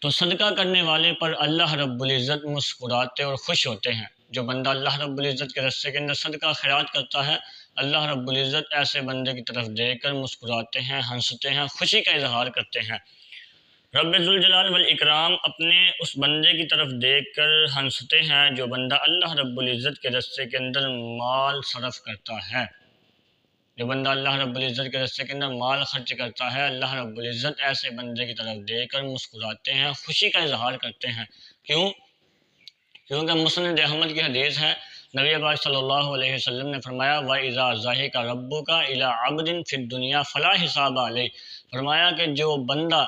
تو صدقہ کرنے والے پر اللہ رب العزت مسکراتے اور خوش ہوتے ہیں۔ جو بندہ اللہ رب العزت کے راستے کے اندر صدقہ خیرات کرتا ہے، اللہ رب العزت ایسے بندے کی طرف دیکھ کر مسکراتے ہیں، ہنستے ہیں، خوشی کا اظہار کرتے ہیں۔ رب ذوالجلال والاکرام اپنے اس بندے کی طرف دیکھ کر ہنستے ہیں جو بندہ اللہ رب العزت کے راستے کے اندر مال صرف کرتا ہے۔ جو بندہ اللہ رب العزت کے راستے کے اندر مال خرچ کرتا ہے، اللہ رب العزت ایسے بندے کی طرف دیکھ کر مسکراتے ہیں، خوشی کا اظہار کرتے ہیں۔ کیونکہ مسند احمد کی حدیث ہے، نبی پاک صلی اللہ علیہ وسلم نے فرمایا وَإِذَا ضَحِكَ رَبُّكَ إِلَىٰ عَبْدٍ فِي الدُّنْيَا فَلَا حِسَابَ عَلَيْهِ۔ فرمایا کہ جو بندہ،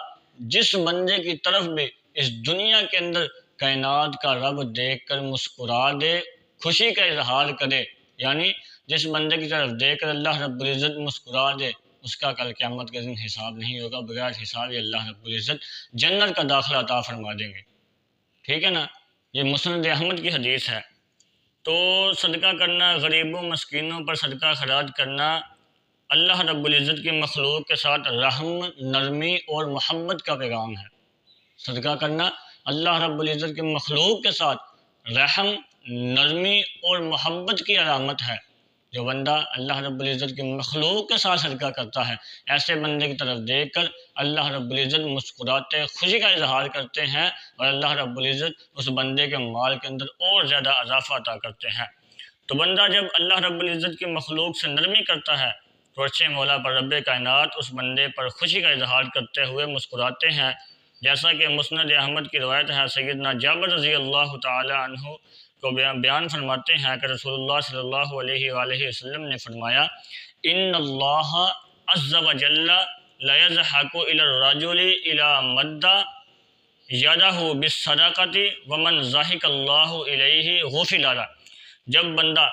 جس بندے کی طرف بھی اس دنیا کے اندر کائنات کا رب دیکھ کر مسکرا دے، خوشی کا اظہار کرے، یعنی جس بندے کی طرف دیکھ کر اللہ رب العزت مسکرا دے، اس کا کل قیامت کے دن حساب نہیں ہوگا، بغیر حساب اللہ رب العزت جنت کا داخلہ عطا فرما دیں گے۔ ٹھیک ہے نا، یہ مسند احمد کی حدیث ہے۔ تو صدقہ کرنا، غریبوں مسکینوں پر صدقہ خیرات کرنا اللہ رب العزت کی مخلوق کے ساتھ رحم، نرمی اور محبت کا پیغام ہے۔ صدقہ کرنا اللہ رب العزت کی مخلوق کے ساتھ رحم، نرمی اور محبت کی علامت ہے۔ جو بندہ اللہ رب العزت کی مخلوق کے ساتھ صدقہ کرتا ہے، ایسے بندے کی طرف دیکھ کر اللہ رب العزت مسکراتے، خوشی کا اظہار کرتے ہیں، اور اللہ رب العزت اس بندے کے مال کے اندر اور زیادہ اضافہ عطا کرتے ہیں۔ تو بندہ جب اللہ رب العزت کی مخلوق سے نرمی کرتا ہے تو اچھے مولا پر رب کائنات اس بندے پر خوشی کا اظہار کرتے ہوئے مسکراتے ہیں۔ جیسا کہ مسند احمد کی روایت ہے، سیدنا جابر رضی اللہ تعالی عنہ کو بیان فرماتے ہیں کہ رسول اللہ صلی اللہ علیہ وآلہ وسلم نے فرمایا ان اللہ عز وجل لیضحک الی الرجل اذا مد یدہ بالصدقۃ ومن ضحک اللہ الیہ غفر له۔ جب بندہ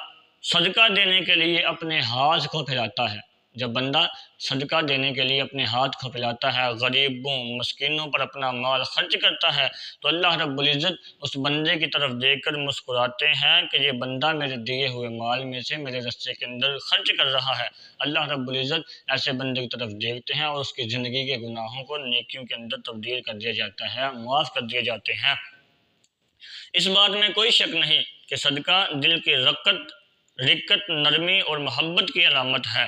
صدقہ دینے کے لیے اپنے ہاتھ کو پھیلاتا ہے، جب بندہ صدقہ دینے کے لیے اپنے ہاتھ کو پھیلاتا ہے، غریبوں مسکینوں پر اپنا مال خرچ کرتا ہے، تو اللہ رب العزت اس بندے کی طرف دیکھ کر مسکراتے ہیں کہ یہ بندہ میرے دیے ہوئے مال میں سے میرے راستے کے اندر خرچ کر رہا ہے۔ اللہ رب العزت ایسے بندے کی طرف دیکھتے ہیں اور اس کی زندگی کے گناہوں کو نیکیوں کے اندر تبدیل کر دیا جاتا ہے، معاف کر دیے جاتے ہیں۔ اس بات میں کوئی شک نہیں کہ صدقہ دل کی رقت، نرمی اور محبت کی علامت ہے،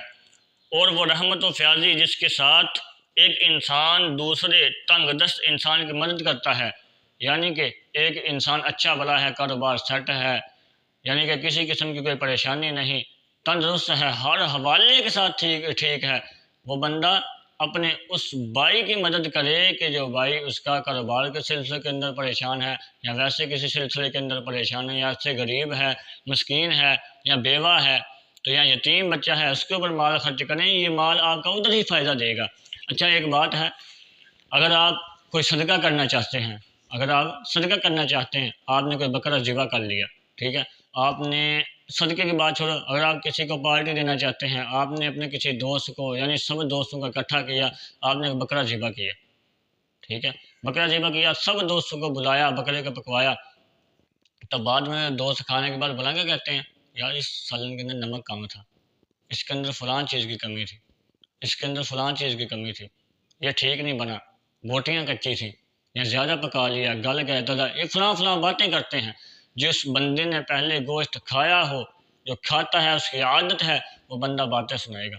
اور وہ رحمت و فیاضی جس کے ساتھ ایک انسان دوسرے تنگ دست انسان کی مدد کرتا ہے، یعنی کہ ایک انسان اچھا بھلا ہے، کاروبار سیٹ ہے، یعنی کہ کسی قسم کی کوئی پریشانی نہیں، تندرست ہے، ہر حوالے کے ساتھ ٹھیک ہے، وہ بندہ اپنے اس بھائی کی مدد کرے کہ جو بھائی اس کا کاروبار کے سلسلے کے اندر پریشان ہے، یا ویسے کسی سلسلے کے اندر پریشان ہے، یا اس سے غریب ہے، مسکین ہے، یا بیوہ ہے، تو یا یتیم بچہ ہے، اس کے اوپر مال خرچ کریں، یہ مال آپ کا ادھر ہی فائدہ دے گا۔ اچھا ایک بات ہے، اگر آپ کوئی صدقہ کرنا چاہتے ہیں، آپ نے کوئی بکرا ذبح کر لیا، ٹھیک ہے، آپ نے صدقے کی بات چھوڑو، اگر آپ کسی کو پارٹی دینا چاہتے ہیں، آپ نے اپنے کسی دوست کو، یعنی سب دوستوں کو اکٹھا کیا، آپ نے بکرا ذبح کیا، ٹھیک ہے، بکرا ذبح کیا، سب دوستوں کو بلایا، بکرے کو پکوایا، تب بعد میں دوست کھانے کے بعد بلا کے کہتے ہیں یار اس سالن کے اندر نمک کم تھا، اس کے اندر فلاں چیز کی کمی تھی، اس کے اندر فلاں چیز کی کمی تھی، یہ ٹھیک نہیں بنا، بوٹیاں کچی تھیں، یا زیادہ پکا لیا، گل گئے تو یہ فلاں باتیں کرتے ہیں۔ جس بندے نے پہلے گوشت کھایا ہو، جو کھاتا ہے، اس کی عادت ہے، وہ بندہ باتیں سنائے گا،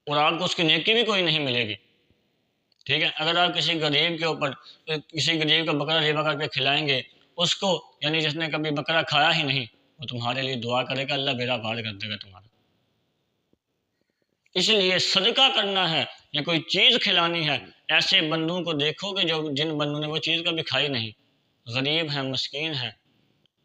اور آپ کو اس کی نیکی بھی کوئی نہیں ملے گی، ٹھیک ہے۔ اگر آپ کسی غریب کو بکرا ذبح کر کے کھلائیں گے، اس کو یعنی جس نے کبھی بکرا کھایا ہی نہیں، وہ تمہارے لیے دعا کرے گا، اللہ بیڑا پار کر دے گا تمہارا۔ اس لیے صدقہ کرنا ہے یا کوئی چیز کھلانی ہے، ایسے بندوں کو دیکھو کہ جن بندوں نے وہ چیز کبھی کھائی نہیں، غریب ہیں، مسکین ہیں،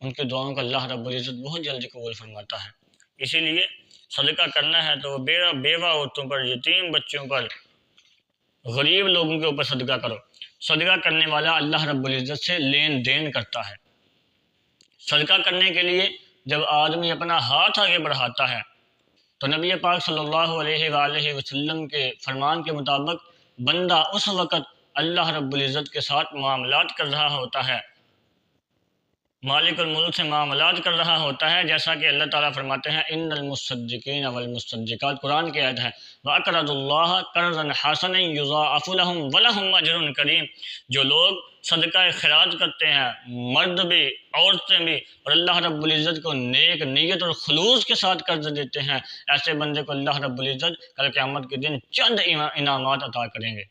ان کی دعاؤں کو اللہ رب العزت بہت جلدی قبول فرماتا ہے۔ اسی لیے صدقہ کرنا ہے تو بیوہ عورتوں پر، یتیم بچوں پر، غریب لوگوں کے اوپر صدقہ کرو۔ صدقہ کرنے والا اللہ رب العزت سے لین دین کرتا ہے۔ صدقہ کرنے کے لیے جب آدمی اپنا ہاتھ آگے بڑھاتا ہے تو نبی پاک صلی اللہ علیہ وآلہ وسلم کے فرمان کے مطابق بندہ اس وقت اللہ رب العزت کے ساتھ معاملات کر رہا ہوتا ہے مالک الملک سے معاملات کر رہا ہوتا ہے، جیسا کہ اللہ تعالیٰ فرماتے ہیں ان المصدقین والمصدقات، قرآن کی آیت ہے وَأَقْرَضُوا اللَّهَ قَرْضًا حَسَنًا يُضَاعَفُ لَهُمْ وَلَهُمْ أَجْرٌ کریم۔ جو لوگ صدقہ خیرات کرتے ہیں، مرد بھی عورتیں بھی، اور اللہ رب العزت کو نیک نیت اور خلوص کے ساتھ قرض دیتے ہیں، ایسے بندے کو اللہ رب العزت کل قیامت کے دن چند انعامات عطا کریں گے،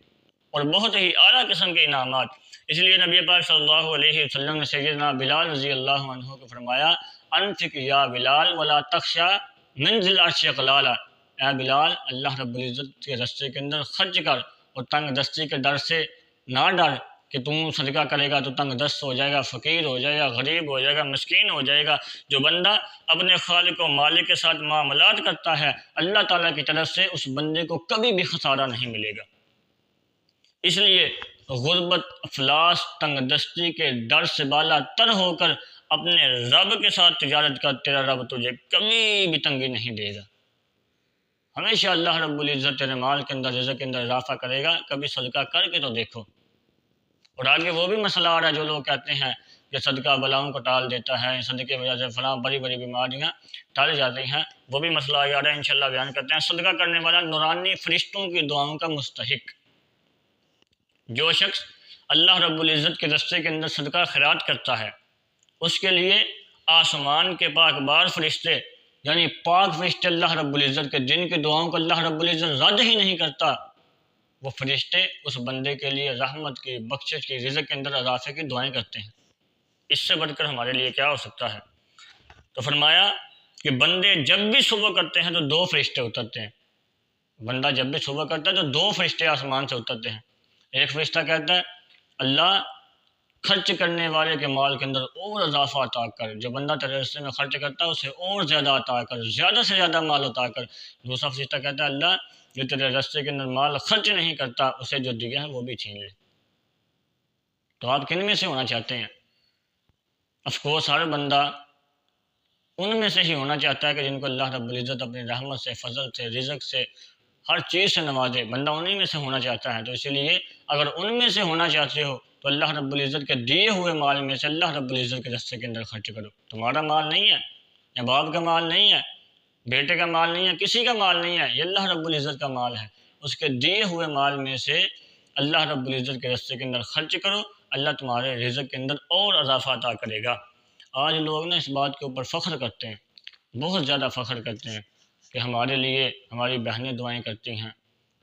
اور بہت ہی اعلیٰ قسم کے انعامات۔ اس لیے نبی پاک صلی اللہ علیہ وسلم نے سیدنا بلال رضی اللہ عنہ کو فرمایا انفق یا بلال ولا تخشى من ذی العرش اقلالا، اے بلال اللہ رب العزت کے راستے کے اندر خرچ کر، اور تنگ دستی کے ڈر سے نہ ڈر کہ تم صدقہ کرے گا تو تنگ دست ہو جائے گا، فقیر ہو جائے گا، غریب ہو جائے گا، مسکین ہو جائے گا۔ جو بندہ اپنے خالق و مالک کے ساتھ معاملات کرتا ہے، اللہ تعالیٰ کی طرف سے اس بندے کو کبھی بھی خسارہ نہیں ملے گا۔ اس لیے غربت، افلاس، تنگ دستی کے ڈر سے بالا تر ہو کر اپنے رب کے ساتھ تجارت کر، تیرا رب تجھے کبھی بھی تنگی نہیں دے گا، ہمیشہ اللہ رب العزت تیرے مال کے اندر، رزق کے اندر اضافہ کرے گا۔ کبھی صدقہ کر کے تو دیکھو۔ اور آگے وہ بھی مسئلہ آ رہا ہے، جو لوگ کہتے ہیں کہ صدقہ بلاؤں کو ٹال دیتا ہے، صدقے کی وجہ سے فلاں بڑی بڑی بیماریاں ٹال جاتی ہیں، وہ بھی مسئلہ آگے آ رہا ہے، انشاءاللہ بیان کرتے ہیں۔ صدقہ کرنے والا نورانی فرشتوں کی دعاؤں کا مستحق۔ جو شخص اللہ رب العزت کے راستے کے اندر صدقہ خیرات کرتا ہے، اس کے لیے آسمان کے پاک بار فرشتے، یعنی پاک فرشتے اللہ رب العزت کے، جن کی دعاؤں کو اللہ رب العزت رد ہی نہیں کرتا، وہ فرشتے اس بندے کے لیے رحمت کی، بخشش کی، رزق کے اندر اضافے کی دعائیں کرتے ہیں۔ اس سے بڑھ کر ہمارے لیے کیا ہو سکتا ہے؟ تو فرمایا کہ بندے جب بھی صبح کرتے ہیں تو 2 فرشتے اترتے ہیں۔ بندہ جب بھی صبح کرتا ہے تو 2 فرشتے آسمان سے اترتے ہیں۔ ایک فرشتہ کہتا ہے اللہ خرچ کرنے والے کے مال کے اندر اور اضافہ عطا کر، جو بندہ تیرے راستے میں خرچ کرتا ہے اسے اور زیادہ عطا کر، زیادہ سے زیادہ مال عطا کر۔ دوسرا فرشتہ کہتا ہے اللہ جو تیرے راستے کے اندر مال خرچ نہیں کرتا، اسے جو دیا ہے وہ بھی چھین لے۔ تو آپ کن میں سے ہونا چاہتے ہیں؟ افکوس ہر بندہ ان میں سے ہی ہونا چاہتا ہے کہ جن کو اللہ رب العزت اپنی رحمت سے، فضل سے، رزق سے، ہر چیز سے نوازے، بندہ انہی میں سے ہونا چاہتا ہے۔ تو اسی لیے اگر ان میں سے ہونا چاہتے ہو تو اللہ رب العزت کے دیے ہوئے مال میں سے اللہ رب العزت کے راستے کے اندر خرچ کرو۔ تمہارا مال نہیں ہے، یا باپ کا مال نہیں ہے، بیٹے کا مال نہیں ہے، کسی کا مال نہیں ہے، یہ اللہ رب العزت کا مال ہے۔ اس کے دیے ہوئے مال میں سے اللہ رب العزت کے راستے کے اندر خرچ کرو، اللہ تمہارے رزق کے اندر اور اضافہ عطا کرے گا۔ آج لوگ نا اس بات کے اوپر فخر کرتے ہیں، بہت زیادہ فخر کرتے ہیں کہ ہمارے لیے ہماری بہنیں دعائیں کرتی ہیں،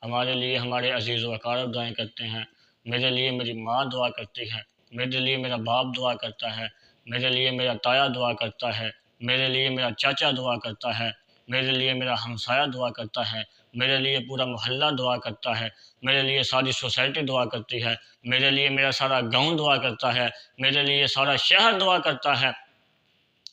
ہمارے لیے ہمارے عزیز و اقارب دعائیں کرتے ہیں، میرے لیے میری ماں دعا کرتی ہے، میرے لیے میرا باپ دعا کرتا ہے، میرے لیے میرا تایا دعا کرتا ہے، میرے لیے میرا چاچا دعا کرتا ہے، میرے لیے میرا ہمسایہ دعا کرتا ہے، میرے لیے پورا محلہ دعا کرتا ہے، میرے لیے ساری سوسائٹی دعا کرتی ہے، میرے لیے میرا سارا گاؤں دعا کرتا ہے، میرے لیے سارا شہر دعا کرتا ہے۔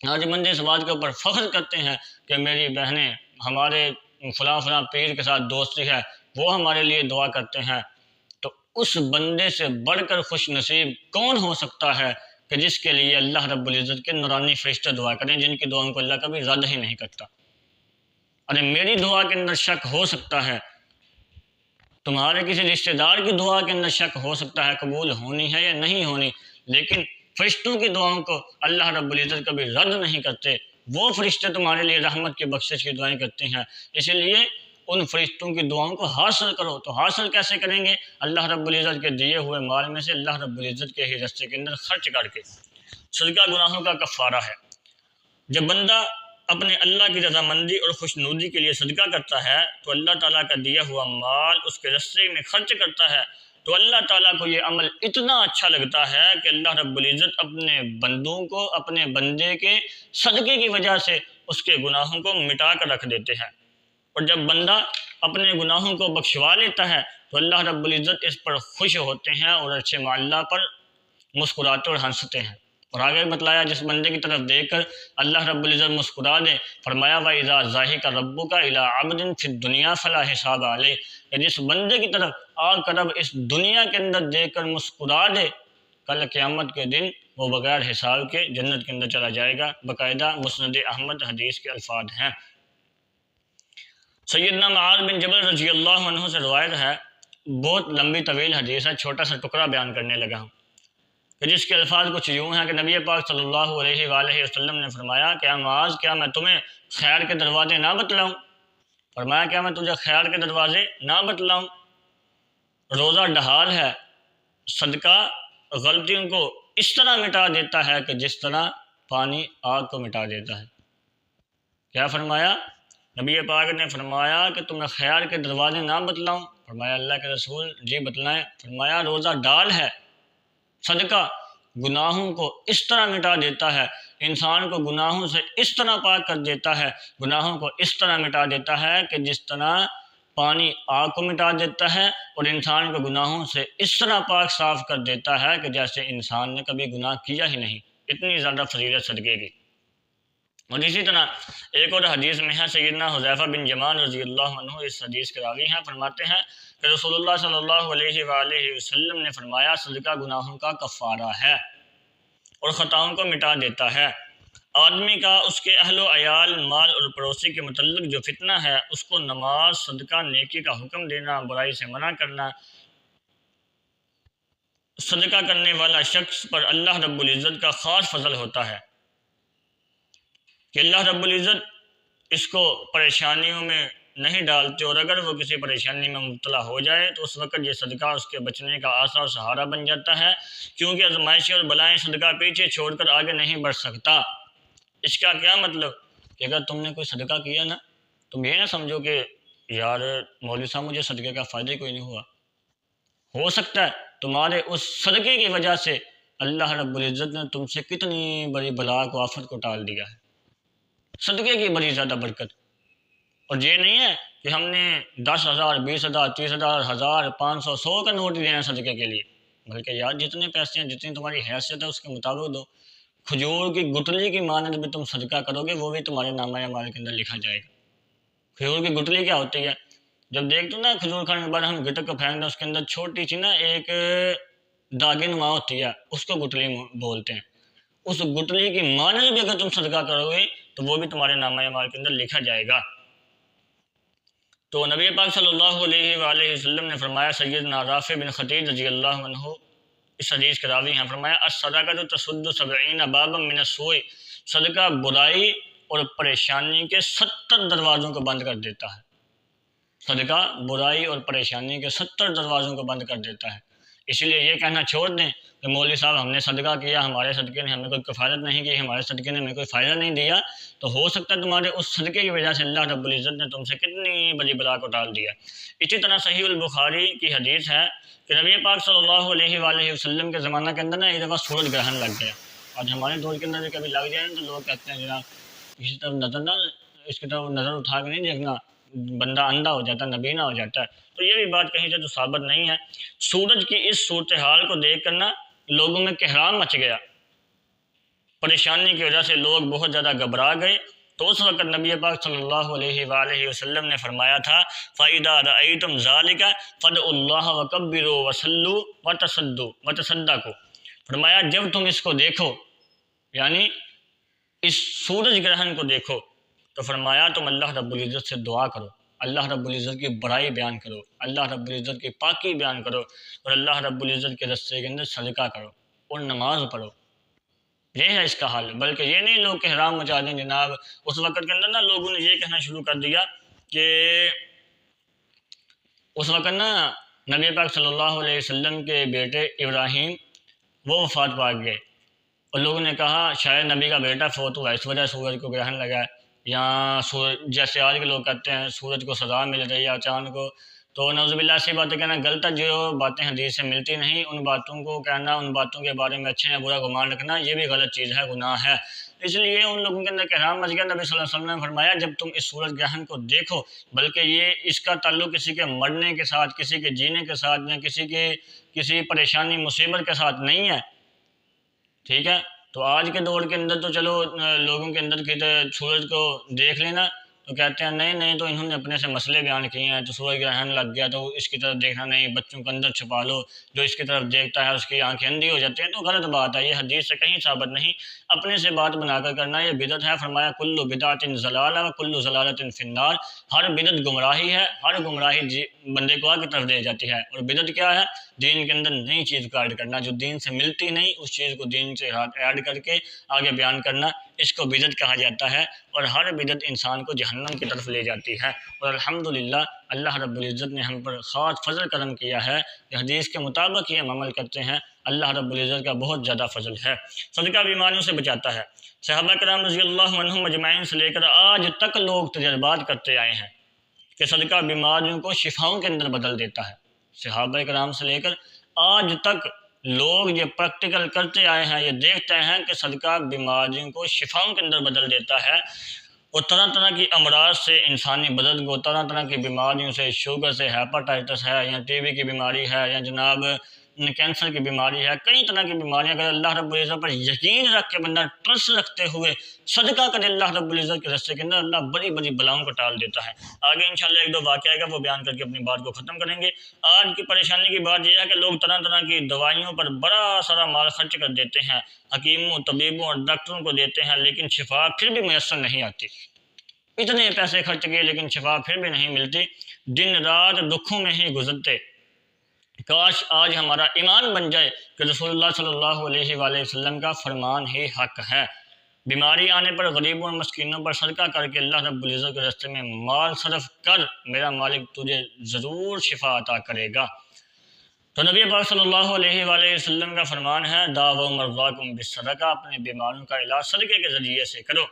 آج بندے اس بات کے اوپر فخر کرتے ہیں کہ میری بہنیں ہمارے فلاں فلاں پیر کے ساتھ دوستی ہے، وہ ہمارے لیے دعا کرتے ہیں۔ تو اس بندے سے بڑھ کر خوش نصیب کون ہو سکتا ہے کہ جس کے لیے اللہ رب العزت کے نورانی فرشتے دعا کریں، جن کی دعاؤں کو اللہ کبھی رد ہی نہیں کرتا۔ ارے میری دعا کے اندر شک ہو سکتا ہے، تمہارے کسی رشتہ دار کی دعا کے اندر شک ہو سکتا ہے قبول ہونی ہے یا نہیں ہونی، لیکن فرشتوں کی دعاؤں کو اللہ رب العزت کبھی رد نہیں کرتے۔ وہ فرشتے تمہارے لیے رحمت کی، بخشش کی دعائیں کرتے ہیں، اسی لیے ان فرشتوں کی دعاؤں کو حاصل کرو۔ تو حاصل کیسے کریں گے؟ اللہ رب العزت کے دیے ہوئے مال میں سے اللہ رب العزت کے ہی راستے کے اندر خرچ کر کے۔ صدقہ گناہوں کا کفارہ ہے۔ جب بندہ اپنے اللہ کی رضامندی اور خوشنودی کے لیے صدقہ کرتا ہے تو اللہ تعالیٰ کا دیا ہوا مال اس کے راستے میں خرچ کرتا ہے، تو اللہ تعالیٰ کو یہ عمل اتنا اچھا لگتا ہے کہ اللہ رب العزت اپنے بندوں کو، اپنے بندے کے صدقے کی وجہ سے اس کے گناہوں کو مٹا کر رکھ دیتے ہیں۔ اور جب بندہ اپنے گناہوں کو بخشوا لیتا ہے تو اللہ رب العزت اس پر خوش ہوتے ہیں اور عرش معلیٰ پر مسکراتے اور ہنستے ہیں۔ اور آگے بتلایا جس بندے کی طرف دیکھ کر اللہ رب العزت مسکرا دے، فرمایا وَإِذَا ضَحِكَ رَبُّكَ إِلَىٰ عَبْدٍ فِي الدُّنْيَا فَلَا حِسَابَ عَلَيْهِ، کہ جس بندے کی طرف آپ کا رب اس دنیا کے اندر دیکھ کر مسکرا دے، کل قیامت کے دن وہ بغیر حساب کے جنت کے اندر چلا جائے گا۔ باقاعدہ مسند احمد حدیث کے الفاظ ہیں۔ سیدنا معاذ بن جبل رضی اللہ عنہ سے روایت ہے، بہت لمبی طویل حدیث ہے، چھوٹا سا ٹکڑا بیان کرنے لگا ہوں کہ جس کے الفاظ کچھ یوں ہیں کہ نبی پاک صلی اللہ علیہ وآلہ وسلم نے فرمایا کہ معاذ کیا میں تمہیں خیر کے دروازے نہ بتلاؤں؟ فرمایا کیا میں تجھے خیر کے دروازے نہ بتلاؤں؟ روزہ ڈھال ہے، صدقہ غلطیوں کو اس طرح مٹا دیتا ہے کہ جس طرح پانی آگ کو مٹا دیتا ہے۔ کیا فرمایا؟ نبی پاک نے فرمایا کہ تمہیں خیر کے دروازے نہ بتلاؤں؟ فرمایا اللہ کے رسول جی بتلائیں۔ فرمایا روزہ ڈال ہے، صدقہ گناہوں کو اس طرح مٹا دیتا ہے، انسان کو گناہوں سے اس طرح پاک کر دیتا ہے، گناہوں کو اس طرح مٹا دیتا ہے کہ جس طرح پانی آگ کو مٹا دیتا ہے، اور انسان کو گناہوں سے اس طرح پاک صاف کر دیتا ہے کہ جیسے انسان نے کبھی گناہ کیا ہی نہیں۔ اتنی زیادہ فضیلت صدقے کی۔ اور اسی طرح ایک اور حدیث میں ہے، سیدنا حذیفہ بن یمان رضی اللہ عنہ اس حدیث کے راوی ہیں، فرماتے ہیں کہ رسول اللہ صلی اللہ علیہ وآلہ وسلم نے فرمایا صدقہ گناہوں کا کفارہ ہے اور خطاؤں کو مٹا دیتا ہے۔ آدمی کا اس کے اہل و عیال، مال اور پڑوسی کے متعلق جو فتنہ ہے اس کو نماز، صدقہ، نیکی کا حکم دینا، برائی سے منع کرنا، صدقہ کرنے والا شخص پر اللہ رب العزت کا خاص فضل ہوتا ہے کہ اللہ رب العزت اس کو پریشانیوں میں نہیں ڈالتے، اور اگر وہ کسی پریشانی میں مبتلا ہو جائے تو اس وقت یہ صدقہ اس کے بچنے کا آسرا اور سہارا بن جاتا ہے، کیونکہ آزمائشیں اور بلائیں صدقہ پیچھے چھوڑ کر آگے نہیں بڑھ سکتا۔ اس کا کیا مطلب کہ اگر تم نے کوئی صدقہ کیا نا، تم یہ نہ سمجھو کہ یار مولوی صاحب مجھے صدقے کا فائدہ ہی کوئی نہیں ہوا۔ ہو سکتا ہے تمہارے اس صدقے کی وجہ سے اللہ رب العزت نے تم سے کتنی بڑی بلا کو، آفت کو ٹال دیا ہے۔ صدقے کی بڑی زیادہ برکت۔ اور یہ نہیں ہے کہ ہم نے 10,000، 20,000، 30,000، 1,000، 500، 100 کا نوٹ دینا ہے صدقے کے لیے، بلکہ یار جتنے پیسے ہیں، جتنی تمہاری حیثیت ہے اس کے مطابق دو۔ کھجور کی گٹلی کی مانند بھی تم صدقہ کرو گے، وہ بھی تمہارے نامہ اعمال کے اندر لکھا جائے گا۔ کھجور کی گٹلی کیا ہوتی ہے؟ جب دیکھتے نا کھجور کھانے کے بعد ہم گٹک کو پھینک دیں، اس کے اندر چھوٹی سی نا ایک داغی نما ہوتی ہے، اس کو گٹلی بولتے ہیں۔ اس گٹلی کی مانند بھی اگر تم صدقہ کرو گے تو وہ بھی تمہارے نامہ اعمال کے اندر لکھا جائے گا۔ تو نبی پاک صلی اللہ علیہ وآلہ وسلم نے فرمایا، سیدنا رافع بن خدیج رضی اللہ عنہ اس حدیث کے راوی ہیں، فرمایا الصدقۃ تسد 70 بابا من السوء، صدقہ برائی اور پریشانی کے 70 دروازوں کو بند کر دیتا ہے۔ صدقہ برائی اور پریشانی کے 70 دروازوں کو بند کر دیتا ہے۔ اسی لیے یہ کہنا چھوڑ دیں کہ مولوی صاحب ہم نے صدقہ کیا، ہمارے صدقے نے ہمیں کوئی کفالت نہیں کی، ہمارے صدقے نے ہمیں کوئی فائدہ نہیں دیا، تو ہو سکتا ہے تمہارے اس صدقے کی وجہ سے اللہ رب العزت نے تم سے کتنی بڑی بلا کو ٹال دیا۔ اسی طرح صحیح البخاری کی حدیث ہے کہ نبی پاک صلی اللہ علیہ وآلہ وسلم کے زمانہ کے اندر نا ایک دفعہ سورج گرہن لگ گیا۔ آج ہمارے دور کے اندر بھی کبھی لگ جائے نا تو لوگ کہتے ہیں جناب اسی طرف نظر نہ، اس کی طرف نظر اٹھا کے نہیں دیکھنا، بندہ اندھا ہو جاتا ہے، نبینا ہو جاتا ہے۔ تو یہ بھی بات کہیں سے تو ثابت نہیں ہے۔ سورج کی اس صورتحال کو دیکھ کر نا لوگوں میں کہرام مچ گیا، پریشانی کی وجہ سے لوگ بہت زیادہ گھبرا گئے۔ تو اس وقت نبی پاک صلی اللہ علیہ وآلہ وسلم نے فرمایا تھا فَإِذَا رَأَيْتُمْ ذَلِكَ فَادْعُوا اللَّهَ وَكَبِّرُوا وَصَلُّوا وَتَصَدَّقُوا، فرمایا جب تم اس کو دیکھو، یعنی اس سورج گرہن کو دیکھو، تو فرمایا تم اللہ رب العزت سے دعا کرو، اللہ رب العزت کی بڑائی بیان کرو، اللہ رب العزت کی پاکی بیان کرو، اور اللہ رب العزت کے رستے کے اندر صدقہ کرو اور نماز پڑھو۔ یہ ہے اس کا حال۔ بلکہ یہ نہیں لوگ احرام مچا دیں جناب، اس وقت کے اندر نا لوگوں نے یہ کہنا شروع کر دیا کہ اس وقت نا نبی پاک صلی اللہ علیہ وسلم کے بیٹے ابراہیم وہ وفات پا گئے، اور لوگوں نے کہا شاید نبی کا بیٹا فوت ہوا اس وجہ سورج کو گرہن لگا ہے، یا جیسے آج کے لوگ کہتے ہیں سورج کو سزا مل رہی ہے چاند کو۔ تو نعوذ باللہ سے باتیں کہنا غلط ہے، جو باتیں حدیث سے ملتی نہیں ان باتوں کو کہنا، ان باتوں کے بارے میں اچھا یا برا گمان رکھنا، یہ بھی غلط چیز ہے، گناہ ہے۔ اس لیے ان لوگوں کے اندر کہرام مچ گیا۔ نبی صلی اللہ علیہ وسلم نے فرمایا جب تم اس سورج گرہن کو دیکھو، بلکہ یہ اس کا تعلق کسی کے مرنے کے ساتھ، کسی کے جینے کے ساتھ، یا کسی پریشانی مصیبت کے ساتھ نہیں ہے، ٹھیک ہے۔ تو آج کے دور کے اندر تو چلو لوگوں کے اندر کی سورج کو دیکھ لینا تو کہتے ہیں نہیں نہیں تو انہوں نے اپنے سے مسئلے بیان کیے ہیں، تو سورج گرہن لگ گیا تو اس کی طرف دیکھنا نہیں، بچوں کو اندر چھپا لو، جو اس کی طرف دیکھتا ہے اس کی آنکھیں اندھی ہو جاتی ہیں، تو غلط بات ہے، یہ حدیث سے کہیں ثابت نہیں، اپنے سے بات بنا کر کرنا یہ بدعت ہے۔ فرمایا کل بدعت ضلالہ و کل ضلالۃ فی النار، ہر بدعت گمراہی ہے، ہر گمراہی بندے کو آگ کی طرف لے جاتی ہے۔ اور بدعت کیا ہے؟ دین کے اندر نئی چیز کو ایڈ کرنا، جو دین سے ملتی نہیں اس چیز کو دین سے ایڈ کر کے آگے بیان کرنا، اس کو بدعت کہا جاتا ہے، اور ہر بدعت انسان کو جہنم کی طرف لے جاتی ہے۔ اور الحمدللہ اللہ رب العزت نے ہم پر خاص فضل کرم کیا ہے کہ حدیث کے مطابق ہی ہم عمل کرتے ہیں، اللہ رب العزت کا بہت زیادہ فضل ہے۔ صدقہ بیماریوں سے بچاتا ہے۔ صحابہ کرام رضی اللہ عنہم اجمعین سے لے کر آج تک لوگ تجربات کرتے آئے ہیں کہ صدقہ بیماریوں کو شفاؤں کے اندر بدل دیتا ہے۔ صحابہ کرام سے لے کر آج تک لوگ یہ پریکٹیکل کرتے آئے ہیں، یہ دیکھتے ہیں کہ صدقہ بیماریوں کو شفاؤں کے اندر بدل دیتا ہے، اور طرح طرح کی امراض سے انسانی بدن کو، طرح طرح کی بیماریوں سے، شوگر سے، ہیپاٹائٹس ہے یا ٹی بی کی بیماری ہے یا جناب کینسر کی بیماری ہے، کئی طرح کی بیماریاں، اگر اللہ رب العزت پر یقین رکھ کے بندہ ٹرسٹ رکھتے ہوئے صدقہ کرے اللہ رب العزت کے راستے کے اندر، اللہ بڑی بڑی بلاؤں کو ٹال دیتا ہے۔ آگے انشاءاللہ ایک دو واقعہ آئے گا، وہ بیان کر کے اپنی بات کو ختم کریں گے۔ آج کی پریشانی کی بات یہ ہے کہ لوگ طرح طرح کی دوائیوں پر بڑا سارا مال خرچ کر دیتے ہیں، حکیموں، طبیبوں اور ڈاکٹروں کو دیتے ہیں، لیکن شفا پھر بھی میسر نہیں آتی۔ اتنے پیسے خرچ کیے لیکن شفا پھر بھی نہیں ملتی، دن رات دکھوں میں ہی گزرتے۔ کاش آج ہمارا ایمان بن جائے کہ رسول اللہ صلی اللہ علیہ وآلہ وسلم کا فرمان ہی حق ہے۔ بیماری آنے پر غریبوں اور مسکینوں پر صدقہ کر کے اللہ رب العزت کے راستے میں مال صرف کر، میرا مالک تجھے ضرور شفا عطا کرے گا۔ تو نبی پاک صلی اللہ علیہ وآلہ وسلم کا فرمان ہے داؤ مرضاکم بالصدقہ، اپنے بیماروں کا علاج صدقے کے ذریعے سے کرو۔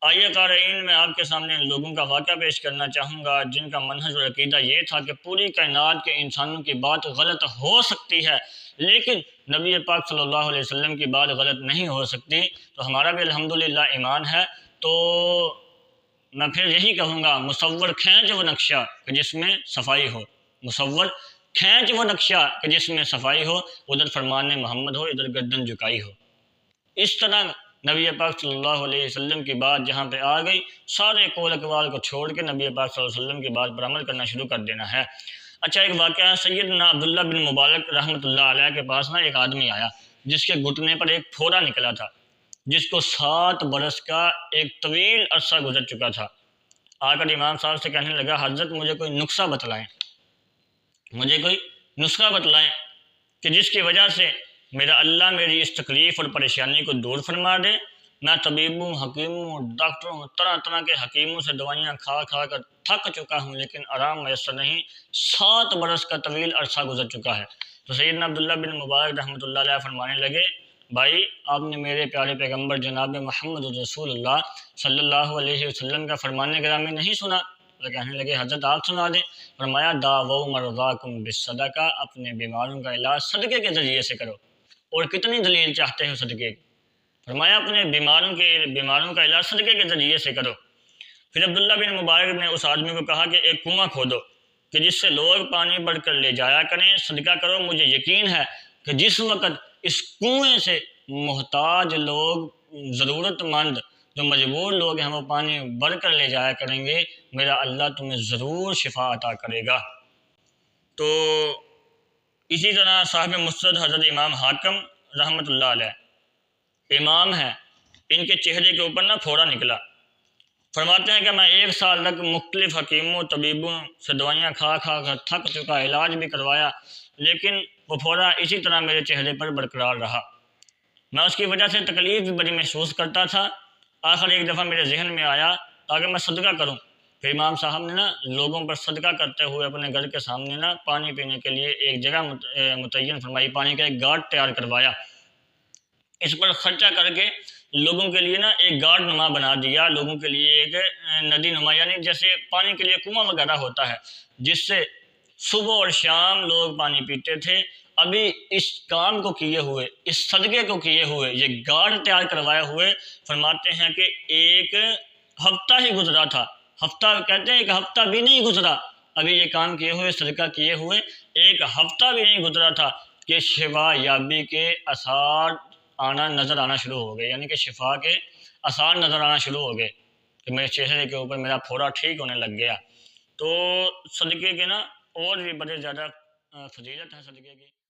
آئیے قارئین، میں آپ کے سامنے ان لوگوں کا واقعہ پیش کرنا چاہوں گا جن کا منہج اور عقیدہ یہ تھا کہ پوری کائنات کے انسانوں کی بات غلط ہو سکتی ہے لیکن نبی پاک صلی اللہ علیہ وسلم کی بات غلط نہیں ہو سکتی، تو ہمارا بھی الحمدللہ ایمان ہے۔ تو میں پھر یہی کہوں گا، مصور کھینچ وہ نقشہ کہ جس میں صفائی ہو، مصور کھینچ وہ نقشہ کہ جس میں صفائی ہو، ادھر فرمان محمد ہو، ادھر گردن جھکائی ہو۔ اس طرح نبی پاک صلی اللہ علیہ وسلم کی بات جہاں پہ آ گئی، سارے قول اقوال کو چھوڑ کے نبی پاک صلی اللہ علیہ وسلم کی بات پر عمل کرنا شروع کر دینا ہے۔ اچھا، ایک واقعہ ہے، سیدنا عبداللہ بن مبارک رحمۃ اللہ علیہ کے پاس ایک آدمی آیا جس کے گھٹنے پر ایک پھوڑا نکلا تھا، جس کو 7 برس کا ایک طویل عرصہ گزر چکا تھا۔ آ کر امام صاحب سے کہنے لگا، حضرت مجھے کوئی نسخہ بتلائیں، مجھے کوئی نسخہ بتلائیں کہ جس کی وجہ سے میرا اللہ میری اس تکلیف اور پریشانی کو دور فرما دے۔ میں طبیبوں، حکیموں، ڈاکٹروں، طرح طرح کے حکیموں سے دوائیاں کھا کھا کر تھک چکا ہوں لیکن آرام میسر نہیں، 7 برس کا طویل عرصہ گزر چکا ہے۔ تو سیدنا عبداللہ بن مبارک رحمۃ اللہ علیہ فرمانے لگے، بھائی آپ نے میرے پیارے پیغمبر جناب محمد رسول اللہ صلی اللہ علیہ وسلم کا فرمان گرامی نہیں سنا؟ تو کہنے لگے حضرت آپ سنا دیں۔ فرمایا داؤ مرضاکم بالصدقہ، اپنے بیماروں کا علاج صدقے کے ذریعے سے کرو۔ اور کتنی دلیل چاہتے ہو صدقے کی؟ فرمایا اپنے بیماروں کا علاج صدقے کے ذریعے سے کرو۔ پھر عبداللہ بن مبارک نے اس آدمی کو کہا کہ ایک کنواں کھودو کہ جس سے لوگ پانی بھر کر لے جایا کریں، صدقہ کرو، مجھے یقین ہے کہ جس وقت اس کنویں سے محتاج لوگ، ضرورت مند جو مجبور لوگ ہیں وہ پانی بھر کر لے جایا کریں گے، میرا اللہ تمہیں ضرور شفا عطا کرے گا۔ تو اسی طرح صاحب مسند حضرت امام حاکم رحمۃ اللہ علیہ امام ہیں، ان کے چہرے کے اوپر پھوڑا نکلا۔ فرماتے ہیں کہ میں 1 سال تک مختلف حکیموں، طبیبوں سے دوائیاں کھا کھا کر تھک چکا، علاج بھی کروایا لیکن وہ پھوڑا اسی طرح میرے چہرے پر برقرار رہا۔ میں اس کی وجہ سے تکلیف بھی بڑی محسوس کرتا تھا۔ آخر ایک دفعہ میرے ذہن میں آیا تاکہ میں صدقہ کروں۔ پھر امام صاحب نے لوگوں پر صدقہ کرتے ہوئے اپنے گھر کے سامنے پانی پینے کے لیے ایک جگہ متعین فرمائی، پانی کا ایک گھاٹ تیار کروایا۔ اس پر خرچہ کر کے لوگوں کے لیے ایک گھاٹ نما بنا دیا، لوگوں کے لیے ایک ندی نما، یعنی جیسے پانی کے لیے کنواں وغیرہ ہوتا ہے جس سے صبح اور شام لوگ پانی پیتے تھے۔ ابھی اس کام کو کیے ہوئے، اس صدقے کو کیے ہوئے، یہ گھاٹ تیار کروائے ہوئے فرماتے ہیں کہ 1 ہفتہ ہی گزرا تھا، ہفتہ کہتے ہیں 1 ہفتہ بھی نہیں گزرا، ابھی یہ کام کیے ہوئے، صدقہ کیے ہوئے 1 ہفتہ بھی نہیں گزرا تھا کہ شفا یابی کے آثار نظر آنا شروع ہو گئے، یعنی کہ شفا کے آثار نظر آنا شروع ہو گئے۔ کہ میرے چہرے کے اوپر میرا پھوڑا ٹھیک ہونے لگ گیا۔ تو صدقے کے نا اور بھی بڑے زیادہ فضیلت ہے صدقے کی۔